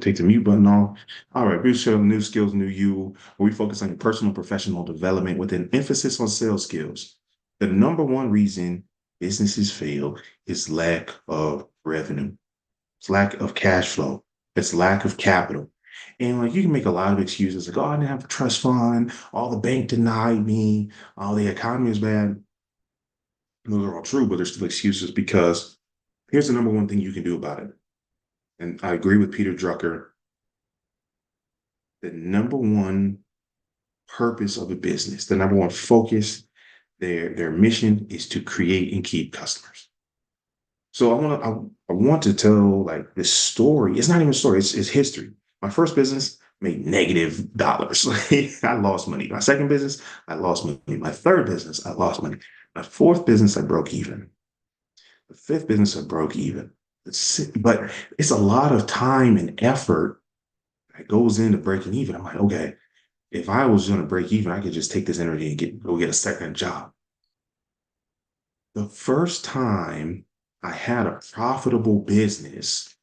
Take the mute button off. All right, we show new skills, new you, where we focus on your personal and professional development with an emphasis on sales skills. The number one reason businesses fail is lack of revenue. It's lack of cash flow. It's lack of capital. And like you can make a lot of excuses like, oh, I didn't have a trust fund, all the bank denied me, all the economy is bad. Those are all true, but they're still excuses because here's the number one thing you can do about it. And I agree with Peter Drucker. The number one purpose of a business, the number one focus, their mission is to create and keep customers. So I want to tell like this story. It's not even a story, it's history. My first business made negative dollars. I lost money. My second business, I lost money. My third business, I lost money. My fourth business, I broke even. The fifth business, I broke even. But it's a lot of time and effort that goes into breaking even. I'm like, okay, if I was going to break even, I could just take this energy and go get a second job. The first time I had a profitable business,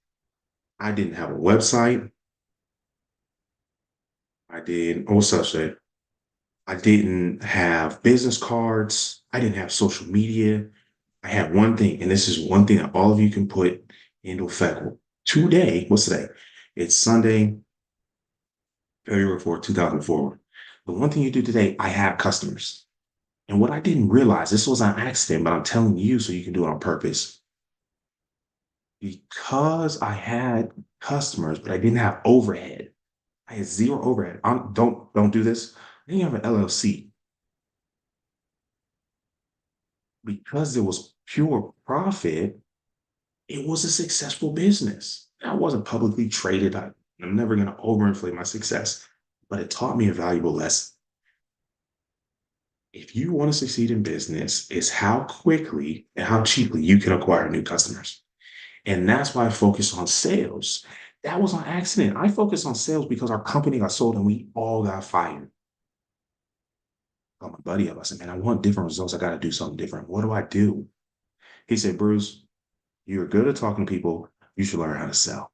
I didn't have a website. What's up, say? I didn't have business cards. I didn't have social media. I had one thing, and this is one thing that all of you can put into effect today. What's today? It's Sunday, February 4th, 2004. The one thing you do today, I have customers. And what I didn't realize, this was an accident, but I'm telling you so you can do it on purpose. Because I had customers, but I didn't have overhead. I had zero overhead. Don't do this. I didn't have an LLC because it was pure profit. It was a successful business. I wasn't publicly traded. I'm never going to overinflate my success, but it taught me a valuable lesson. If you want to succeed in business, it's how quickly and how cheaply you can acquire new customers. And that's why I focus on sales. That was on accident. I focused on sales because our company got sold and we all got fired. I called my buddy up. I said, man, I want different results. I got to do something different. What do I do? He said, Bruce, you're good at talking to people. You should learn how to sell.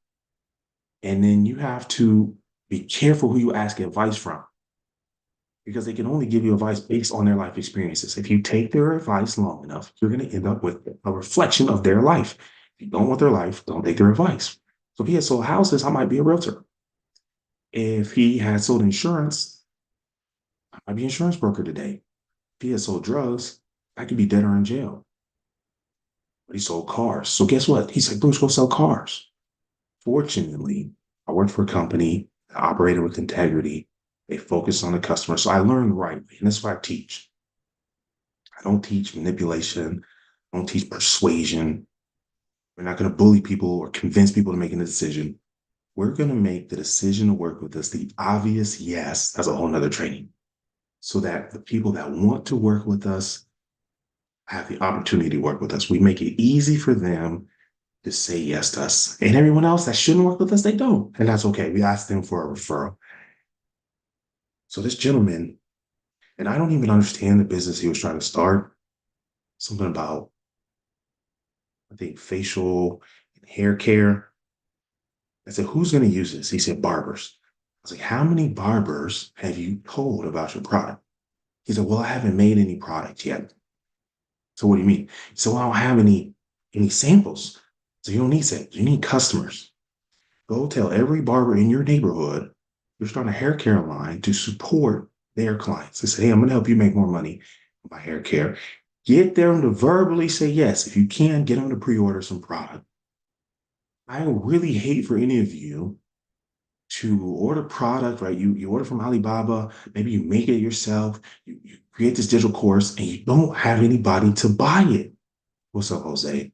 And then you have to be careful who you ask advice from because they can only give you advice based on their life experiences. If you take their advice long enough, you're going to end up with a reflection of their life. If you don't want their life, don't take their advice. So if he had sold houses, I might be a realtor. If he had sold insurance, I might be an insurance broker today. If he had sold drugs, I could be dead or in jail. But he sold cars. So guess what? He said, Bruce, go sell cars. Fortunately, I worked for a company that operated with integrity. They focused on the customer. So I learned the right way. And that's what I teach. I don't teach manipulation. I don't teach persuasion. We're not going to bully people or convince people to make a decision. We're going to make the decision to work with us the obvious yes. That's a whole nother training. So that the people that want to work with us have the opportunity to work with us. We make it easy for them to say yes to us. And everyone else that shouldn't work with us, they don't. And that's okay. We ask them for a referral. So this gentleman, and I don't even understand the business he was trying to start. Something about, I think, facial and hair care. I said, who's going to use this? He said, barbers. I was like, how many barbers have you told about your product? He said, well, I haven't made any product yet. So what do you mean? So well, I don't have any samples. So you don't need samples. You need customers. Go tell every barber in your neighborhood you're starting a hair care line to support their clients. They say, hey, I'm going to help you make more money with my hair care. Get them to verbally say yes. If you can, get them to pre-order some product. I really hate for any of you to order product, right? You order from Alibaba, maybe you make it yourself, you create this digital course, and you don't have anybody to buy it. What's up, Jose?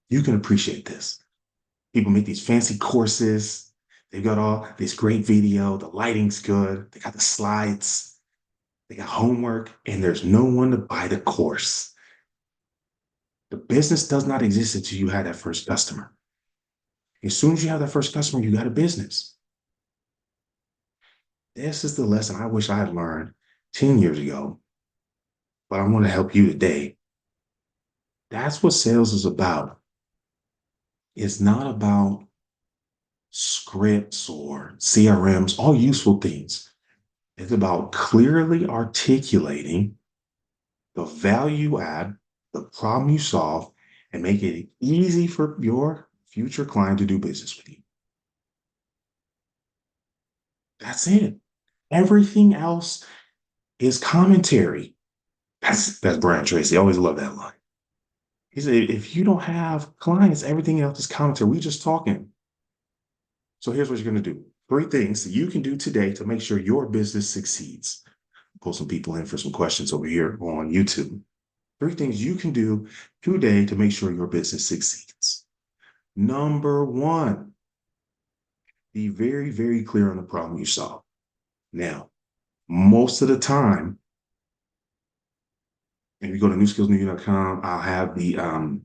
You can appreciate this. People make these fancy courses. They've got all this great video. The lighting's good. They got the slides. They got homework, and there's no one to buy the course. The business does not exist until you have that first customer. As soon as you have that first customer, you got a business. This is the lesson I wish I had learned 10 years ago, but I want to help you today. That's what sales is about. It's not about scripts or CRMs, all useful things. It's about clearly articulating the value add, the problem you solve, and make it easy for your future client to do business with you. That's it. Everything else is commentary. That's Brian Tracy. I always love that line. He said, if you don't have clients, everything else is commentary. We just talking. So here's what you're going to do. 3 things that you can do today to make sure your business succeeds. Pull some people in for some questions over here on YouTube. 3 things you can do today to make sure your business succeeds. Number one, be very, very clear on the problem you solve. Now, most of the time, if you go to newskillsnewyou.com, I'll have the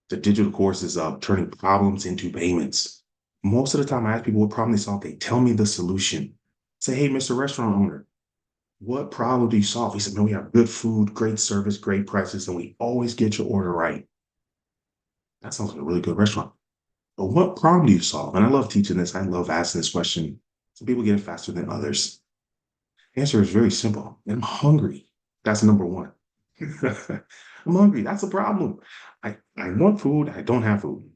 digital courses of turning problems into payments. Most of the time, I ask people what problem they solve. They tell me the solution. Say, hey, Mr. Restaurant owner, what problem do you solve? He said, man, we have good food, great service, great prices, and we always get your order right. That sounds like a really good restaurant. But what problem do you solve? And I love teaching this. I love asking this question. Some people get it faster than others. The answer is very simple. I'm hungry. That's number one. I'm hungry. That's a problem. I want food. I don't have food.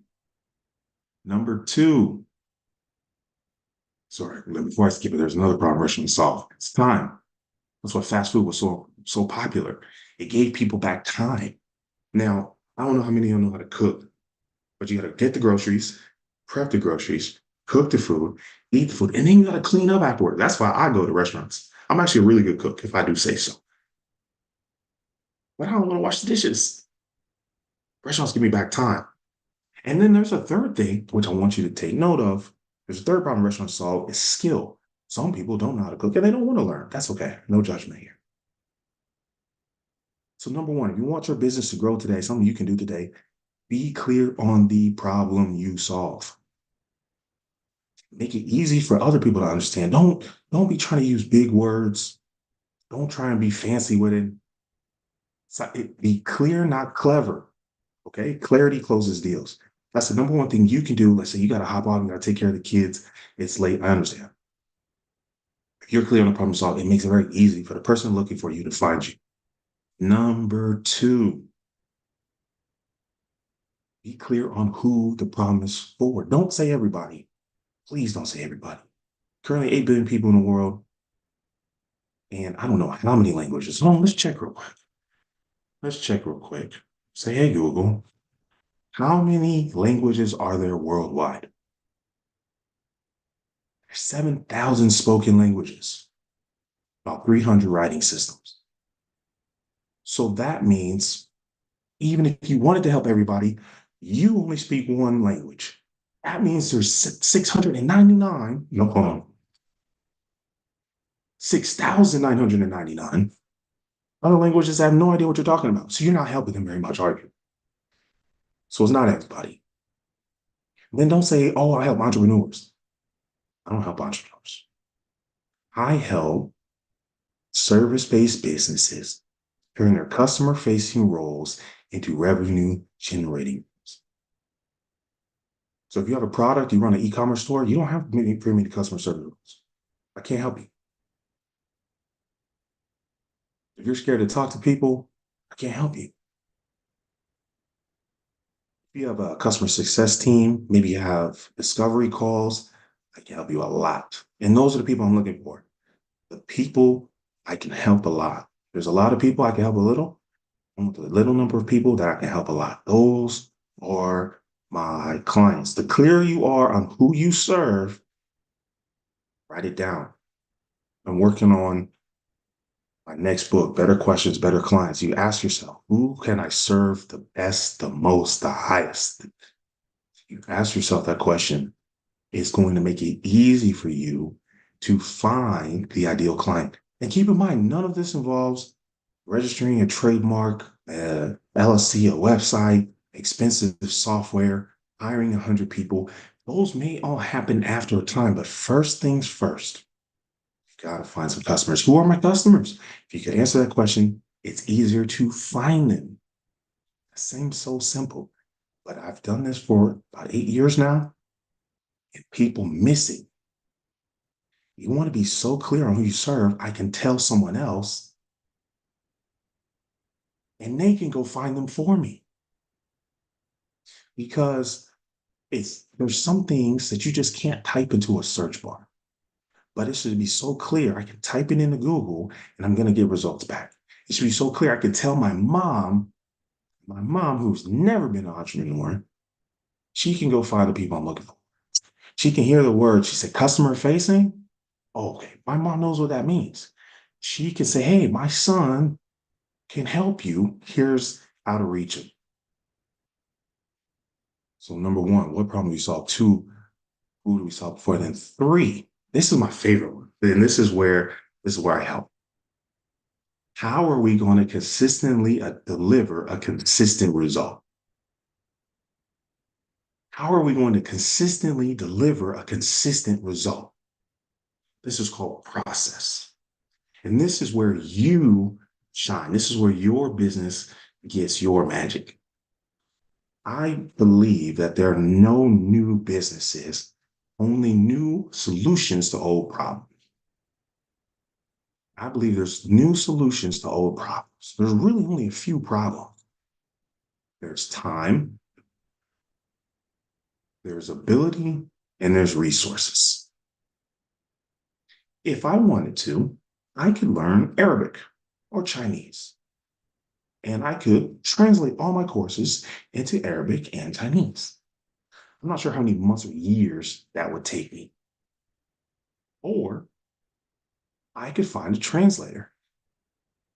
Number two, sorry, before I skip it, there's another problem restaurants solve. It's time. That's why fast food was so popular. It gave people back time. Now, I don't know how many of you know how to cook, but you got to get the groceries, prep the groceries, cook the food, eat the food, and then you got to clean up afterward. That's why I go to restaurants. I'm actually a really good cook, if I do say so. But I don't want to wash the dishes. Restaurants give me back time. And then there's a third thing, which I want you to take note of. There's a third problem restaurants solve is skill. Some people don't know how to cook and they don't want to learn. That's okay. No judgment here. So number one, if you want your business to grow today, something you can do today, be clear on the problem you solve. Make it easy for other people to understand. Don't be trying to use big words. Don't try and be fancy with it. Be clear, not clever. Okay, clarity closes deals. That's the number one thing you can do. Let's say you got to hop on, you got to take care of the kids. It's late. I understand. If you're clear on the problem solved, it makes it very easy for the person looking for you to find you. Number two, be clear on who the problem is for. Don't say everybody. Please don't say everybody. Currently, 8 billion people in the world, and I don't know how many languages. So let's check real quick. Let's check real quick. Say, hey, Google, how many languages are there worldwide? There's 7,000 spoken languages, about 300 writing systems. So that means even if you wanted to help everybody, you only speak one language. That means there's 699, no, hold on, 6,999 other languages that have no idea what you're talking about. So you're not helping them very much, are you? So it's not everybody. Then don't say, oh, I help entrepreneurs. I don't help entrepreneurs. I help service-based businesses turn their customer-facing roles into revenue-generating. So if you have a product, you run an e-commerce store, you don't have very many customer service roles. I can't help you. If you're scared to talk to people, I can't help you. If you have a customer success team, maybe you have discovery calls, I can help you a lot. And those are the people I'm looking for. The people I can help a lot. There's a lot of people I can help a little. I want the little number of people that I can help a lot. Those are my clients. The clearer you are on who you serve, write it down. I'm working on my next book, Better Questions, Better Clients. You ask yourself, who can I serve the best, the most, the highest? You ask yourself that question, it's going to make it easy for you to find the ideal client. And keep in mind, none of this involves registering a trademark, LLC, a website, expensive software, hiring 100 people. Those may all happen after a time, but first things first, you got to find some customers. Who are my customers? If you can answer that question, it's easier to find them. It seems so simple, but I've done this for about 8 years now. and people miss it. You want to be so clear on who you serve, I can tell someone else and they can go find them for me. Because there's some things that you just can't type into a search bar. But it should be so clear. I can type it into Google and I'm going to get results back. It should be so clear. I can tell my mom who's never been an entrepreneur, she can go find the people I'm looking for. She can hear the word. She said customer facing. Oh, okay. My mom knows what that means. She can say, hey, my son can help you. Here's how to reach him. So number one, what problem do we solve? Two, who do we solve for? Then three, this is my favorite one. And this is where I help. How are we going to consistently deliver a consistent result? How are we going to consistently deliver a consistent result? This is called process. And this is where you shine. This is where your business gets your magic. I believe that there are no new businesses, only new solutions to old problems. I believe there's new solutions to old problems. There's really only a few problems. There's time, there's ability, and there's resources. If I wanted to, I could learn Arabic or Chinese, and I could translate all my courses into Arabic and Chinese. I'm not sure how many months or years that would take me. Or I could find a translator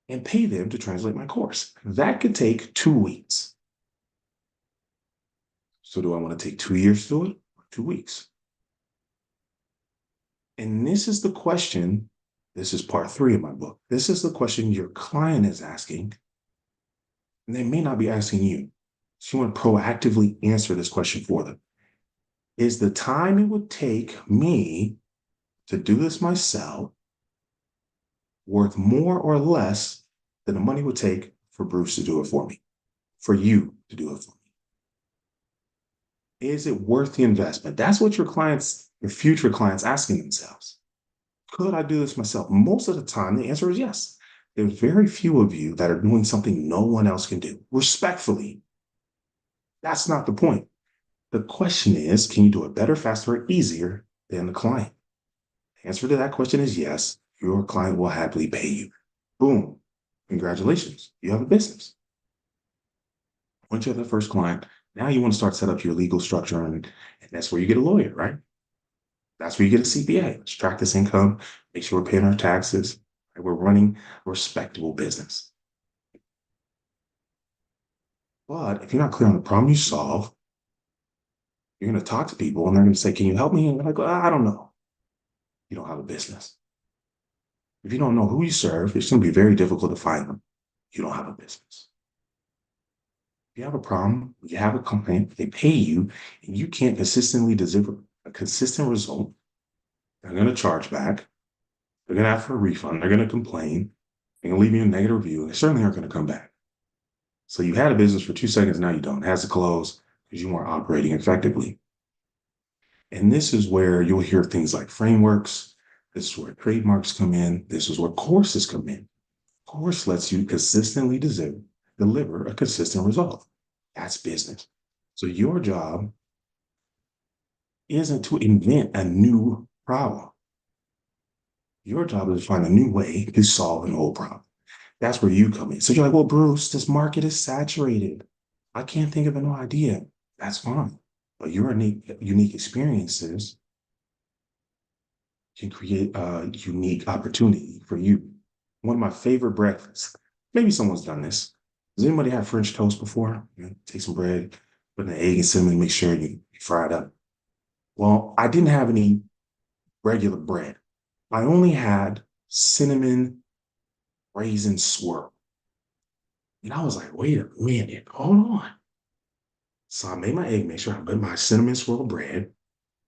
and pay them to translate my course. That could take 2 weeks. So do I want to take 2 years to do it or 2 weeks? And this is the question. This is part 3 of my book. This is the question your client is asking, and they may not be asking you. So you want to proactively answer this question for them. Is the time it would take me to do this myself worth more or less than the money would take for Bruce to do it for me, for you to do it for me? Is it worth the investment? That's what your future clients asking themselves. Could I do this myself? Most of the time, the answer is yes. There's very few of you that are doing something no one else can do. Respectfully, that's not the point. The question is, can you do it better, faster, or easier than the client? The answer to that question is yes. Your client will happily pay you. Boom. Congratulations. You have a business. Once you have the first client, now you want to start set up your legal structure, and that's where you get a lawyer, right? That's where you get a CPA. Let's track this income, make sure we're paying our taxes, right? We're running a respectable business. But if you're not clear on the problem you solve, you're going to talk to people and they're going to say, can you help me? And they're like, well, I don't know. You don't have a business. If you don't know who you serve, it's going to be very difficult to find them. You don't have a business. If you have a problem, you have a complaint, they pay you, and you can't consistently deliver a consistent result, they're going to charge back. They're going to ask for a refund. They're going to complain. They're going to leave you a negative review. They certainly aren't going to come back. So you had a business for 2 seconds, now you don't. It has to close because you weren't operating effectively. And this is where you'll hear things like frameworks. This is where trademarks come in. This is where courses come in. Course lets you consistently deliver a consistent result. That's business. So your job isn't to invent a new problem. Your job is to find a new way to solve an old problem. That's where you come in. So you're like, well, Bruce, this market is saturated. I can't think of a new idea. That's fine. But your unique experiences can create a unique opportunity for you. One of my favorite breakfasts, maybe someone's done this. Does anybody have French toast before? Take some bread, put an egg and cinnamon, make sure you fry it up. Well, I didn't have any regular bread. I only had cinnamon raisin swirl. And I was like, wait a minute, hold on. So I made my egg mixture, I put my cinnamon swirl bread,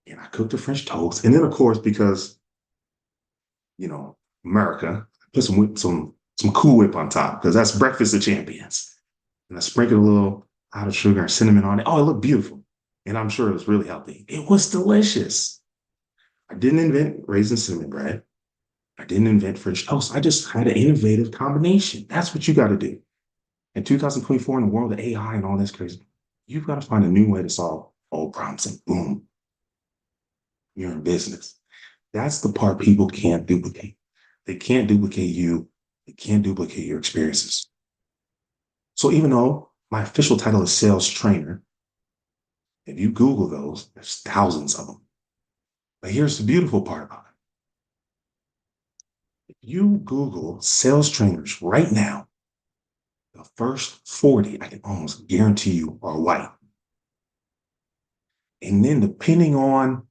and I cooked the French toast. And then, of course, because, America, I put some Cool Whip on top because that's breakfast of champions. And I sprinkled a little powdered sugar and cinnamon on it. Oh, it looked beautiful. And I'm sure it was really healthy. It was delicious. I didn't invent raisin cinnamon bread. I didn't invent French toast. I just had an innovative combination. That's what you got to do. In 2024, in the world of AI and all this crazy, you've got to find a new way to solve old problems. And boom, you're in business. That's the part people can't duplicate. They can't duplicate you. They can't duplicate your experiences. So even though my official title is sales trainer, if you Google those, there's thousands of them. But here's the beautiful part about it. If you Google sales trainers right now, the first 40, I can almost guarantee you, are white. And then depending on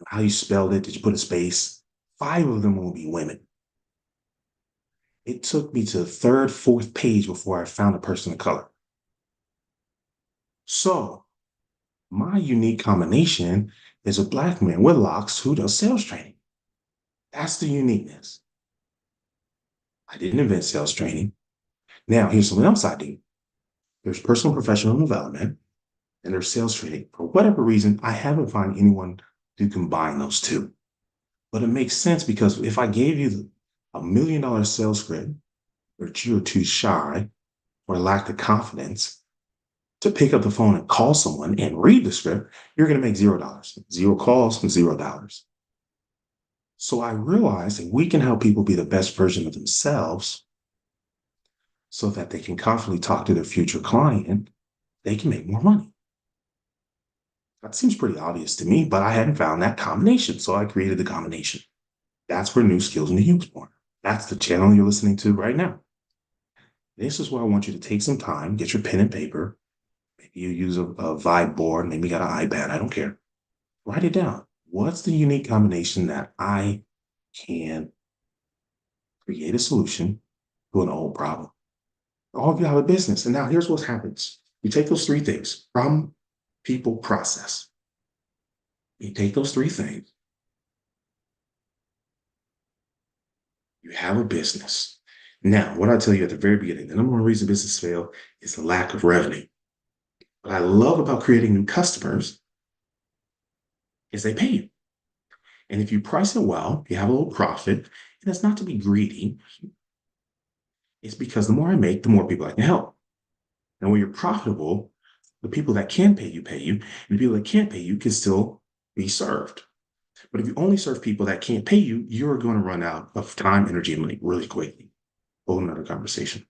how you spelled it, did you put a space? 5 of them will be women. It took me to the third, fourth page before I found a person of color. So my unique combination is a Black man with locks who does sales training. That's the uniqueness. I didn't invent sales training. Now, here's something else I do. There's personal professional development and there's sales training. For whatever reason, I haven't found anyone to combine those two. But it makes sense because if I gave you $1 million sales script, but you're too shy or lack the confidence to pick up the phone and call someone and read the script, you're going to make $0. Zero calls and $0. So I realized that we can help people be the best version of themselves so that they can confidently talk to their future client. They can make more money. That seems pretty obvious to me, but I hadn't found that combination. So I created the combination. That's where New Skills New You was born. That's the channel you're listening to right now. This is where I want you to take some time, get your pen and paper. Maybe you use a Vibe board, maybe you got an iPad, I don't care. Write it down. What's the unique combination that I can create a solution to an old problem? All of you have a business. And now here's what happens. You take those 3 things: from, people, process. You take those 3 things, you have a business. Now, what I tell you at the very beginning, the number one reason business fail is the lack of revenue. What I love about creating new customers is they pay you. And if you price it well, you have a little profit, and it's not to be greedy. It's because the more I make, the more people I can help. And when you're profitable, the people that can pay you, and the people that can't pay you can still be served. But if you only serve people that can't pay you, you're going to run out of time, energy, and money really quickly. Whole nother conversation.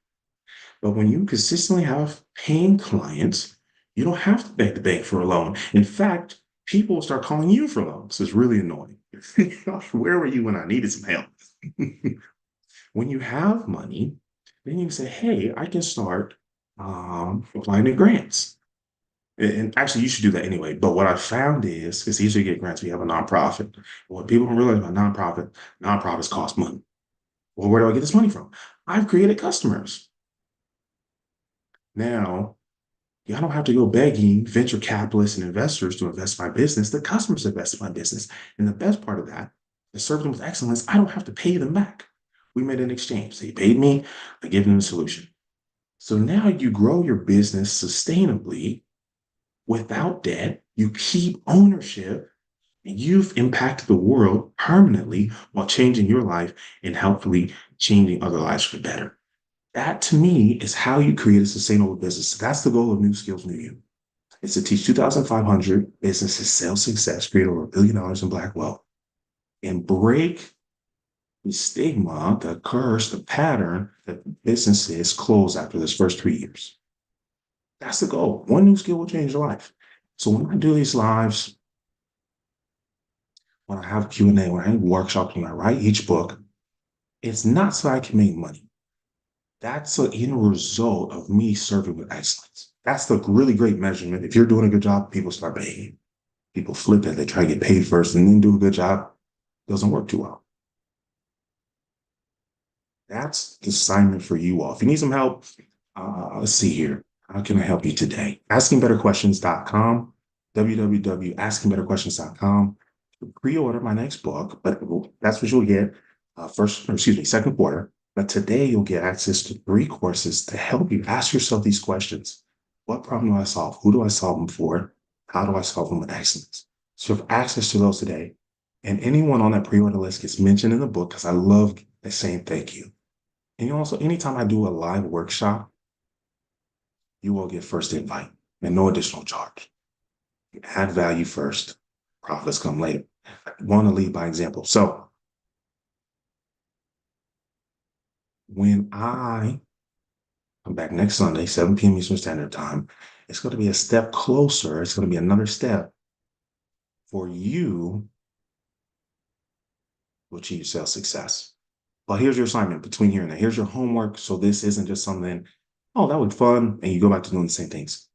But when you consistently have paying clients, you don't have to beg the bank for a loan. In fact, people will start calling you for loans. It's really annoying. Where were you when I needed some help? When you have money, then you say, hey, I can start applying to grants. And actually, you should do that anyway. But what I found is it's easier to get grants if you have a nonprofit. What people don't realize about nonprofits cost money. Well, where do I get this money from? I've created customers. Now, I don't have to go begging venture capitalists and investors to invest in my business. The customers invest in my business. And the best part of that is serve them with excellence. I don't have to pay them back. We made an exchange. They paid me, I gave them a solution. So now you grow your business sustainably without debt. You keep ownership and you've impacted the world permanently while changing your life and helpfully changing other lives for the better. That to me is how you create a sustainable business. That's the goal of New Skills New You. It's to teach 2,500 businesses sales success, create over $1 billion in Black wealth, and break the stigma, the curse, the pattern that businesses close after this first 3 years. That's the goal. One new skill will change your life. So when I do these lives, when I have Q&A, when I have workshops, when I write each book, it's not so I can make money. That's an end result of me serving with excellence. That's the really great measurement. If you're doing a good job, people start paying. People flip it. They try to get paid first and then do a good job. It doesn't work too well. That's the assignment for you all. If you need some help, let's see here. How can I help you today? AskingBetterQuestions.com, www.askingbetterquestions.com. Pre-order my next book, but that's what you'll get second quarter. But today you'll get access to 3 courses to help you ask yourself these questions. What problem do I solve? Who do I solve them for? How do I solve them with excellence? So you have access to those today. And anyone on that pre-order list gets mentioned in the book because I love saying thank you. And also, anytime I do a live workshop, you will get first invite and no additional charge. Add value first, profits come later. I want to lead by example. So when I come back next Sunday, 7 p.m. Eastern Standard Time, it's going to be a step closer. It's going to be another step for you to achieve sales success. But here's your assignment between here and there. Here's your homework. So this isn't just something, oh, that was fun, and you go back to doing the same things.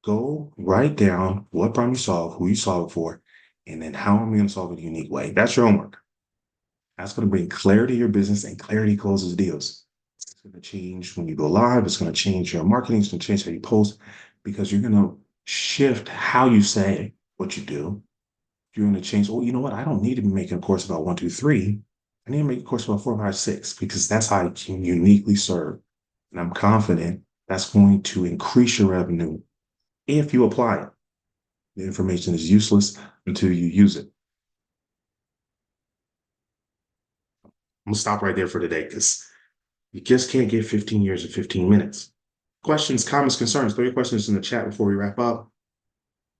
Go write down what problem you solve, who you solve it for, and then how am I going to solve it in a unique way. That's your homework. That's going to bring clarity to your business, and clarity closes deals. It's going to change when you go live. It's going to change your marketing. It's going to change how you post because you're going to shift how you say what you do. You're going to change. Oh, you know what? I don't need to be making a course about 1, 2, 3. I need to make a course about 4, 5, 6 because that's how I can uniquely serve. And I'm confident that's going to increase your revenue if you apply it. The information is useless until you use it. I'm going to stop right there for today because you just can't get 15 years in 15 minutes. Questions, comments, concerns, throw your questions in the chat before we wrap up.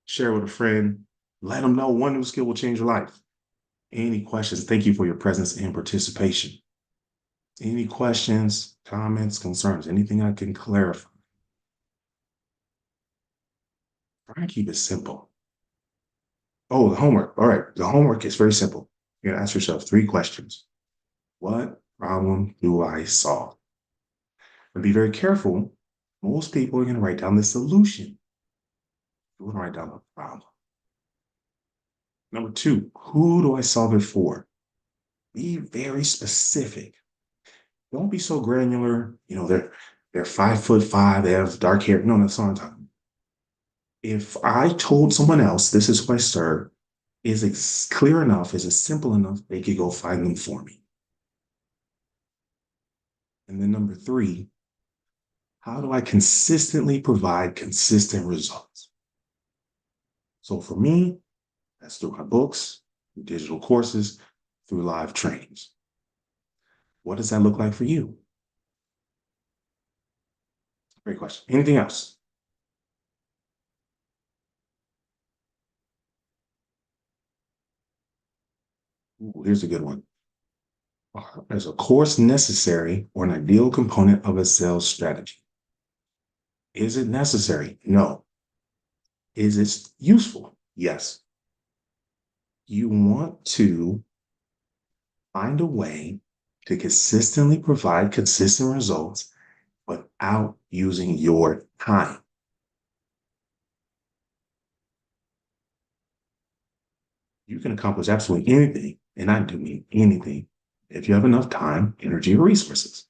Share with a friend. Let them know one new skill will change your life. Any questions? Thank you for your presence and participation. Any questions, comments, concerns, anything I can clarify? Try and keep it simple. Oh, the homework. All right. The homework is very simple. You're going to ask yourself 3 questions. What problem do I solve? And be very careful. Most people are going to write down the solution. You want to write down the problem. Number 2, who do I solve it for? Be very specific. Don't be so granular. You know, they're 5'5", they have dark hair. No, that's not what I'm talking about. If I told someone else this is who I serve, is it clear enough? Is it simple enough? They could go find them for me. And then number 3, how do I consistently provide consistent results? So for me, that's through my books, through digital courses, through live trainings. What does that look like for you? Great question. Anything else? Ooh, here's a good one. Is a course necessary or an ideal component of a sales strategy? Is it necessary? No. Is it useful? Yes. You want to find a way to consistently provide consistent results without using your time. You can accomplish absolutely anything, and I do mean anything, if you have enough time, energy, or resources.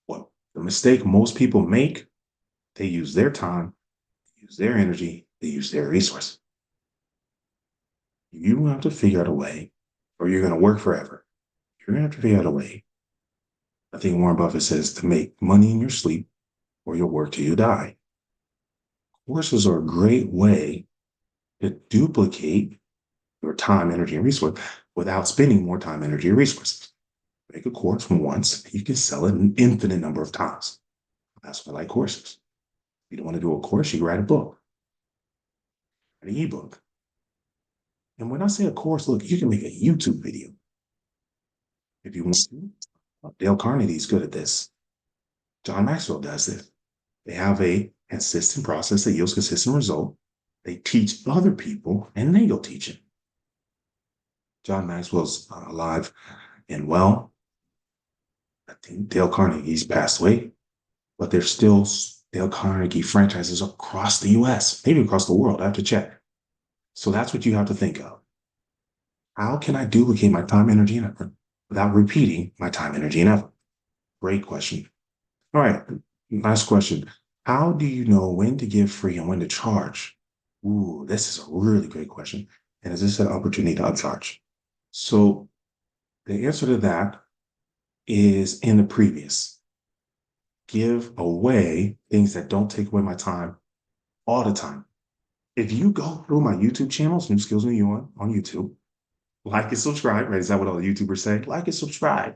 Well, the mistake most people make, they use their time, they use their energy, they use their resources. You have to figure out a way, or you're going to work forever. You're going to have to figure out a way. I think Warren Buffett says to make money in your sleep, or you'll work till you die. Courses are a great way to duplicate your time, energy, and resource without spending more time, energy, and resources. Make a course from once, you can sell it an infinite number of times. That's why I like courses. If you don't want to do a course, you write a book, an ebook. And when I say a course, look, you can make a YouTube video if you want to. Dale Carnegie is good at this. John Maxwell does this. They have a consistent process that yields consistent result. They teach other people, and they go teach it. John Maxwell's alive and well. I think Dale Carnegie's passed away, but there's still Dale Carnegie franchises across the US, maybe across the world. I have to check. So that's what you have to think of. How can I duplicate my time, energy, and effort without repeating my time, energy, and effort? Great question. All right, last question. How do you know when to give free and when to charge? Ooh, this is a really great question. And is this an opportunity to upcharge? So the answer to that is in the previous. give away things that don't take away my time all the time. If you go through my YouTube channels, New Skills New You on YouTube, like and subscribe, right? Is that what all the YouTubers say? Like and subscribe.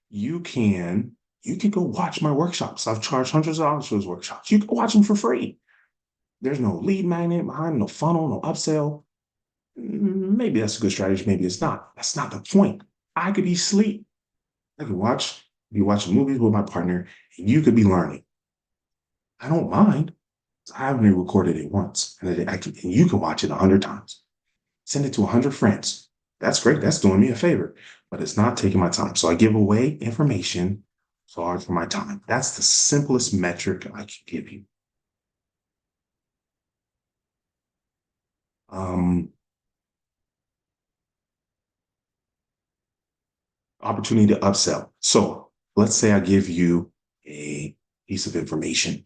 you can you can go watch my workshops. I've charged hundreds of dollars for those workshops. You can watch them for free. There's no lead magnet behind, no funnel, no upsell. Maybe that's a good strategy. Maybe it's not. That's not the point. I could be asleep. I could be watching movies with my partner, and you could be learning. I don't mind. I haven't recorded it once, and and you can watch it 100 times. Send it to 100 friends. That's great. That's doing me a favor, but it's not taking my time. So I give away information charge for my time. That's the simplest metric I can give you. Um, Opportunity to upsell. So let's say I give you a piece of information.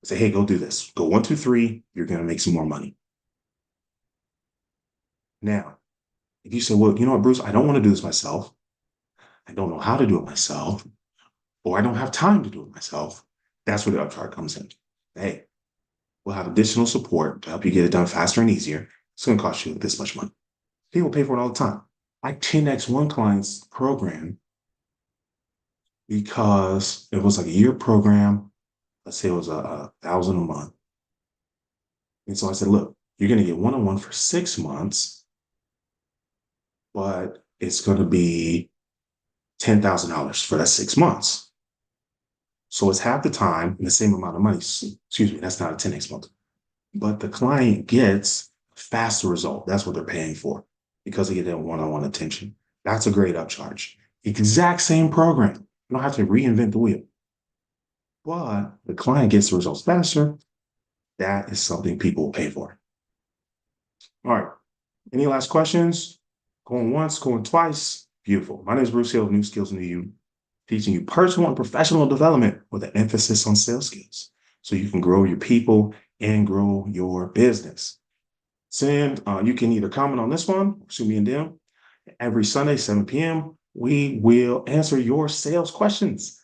Say, hey, go do this. Go 1, 2, 3. You're going to make some more money. Now, if you say, well, you know what, Bruce, I don't want to do this myself. I don't know how to do it myself, or I don't have time to do it myself. That's where the upcharge comes in. Hey, we'll have additional support to help you get it done faster and easier. It's going to cost you this much money. People pay for it all the time. I 10x one client's program because it was like a year program. Let's say it was a thousand a month. And so I said, look, you're going to get one-on-one for 6 months, but it's going to be $10,000 for that 6 months. So it's half the time and the same amount of money. Excuse me, that's not a 10x month. But the client gets a faster result. That's what they're paying for because they get that one-on-one attention. That's a great upcharge. Exact same program. You don't have to reinvent the wheel. But the client gets the results faster. That is something people will pay for. All right. Any last questions? Going once, going twice. Beautiful. My name is Bruce Hill of New Skills New You, teaching you personal and professional development with an emphasis on sales skills so you can grow your people and grow your business. You can either comment on this one or shoot me in DM. Every Sunday, 7 p.m., we will answer your sales questions.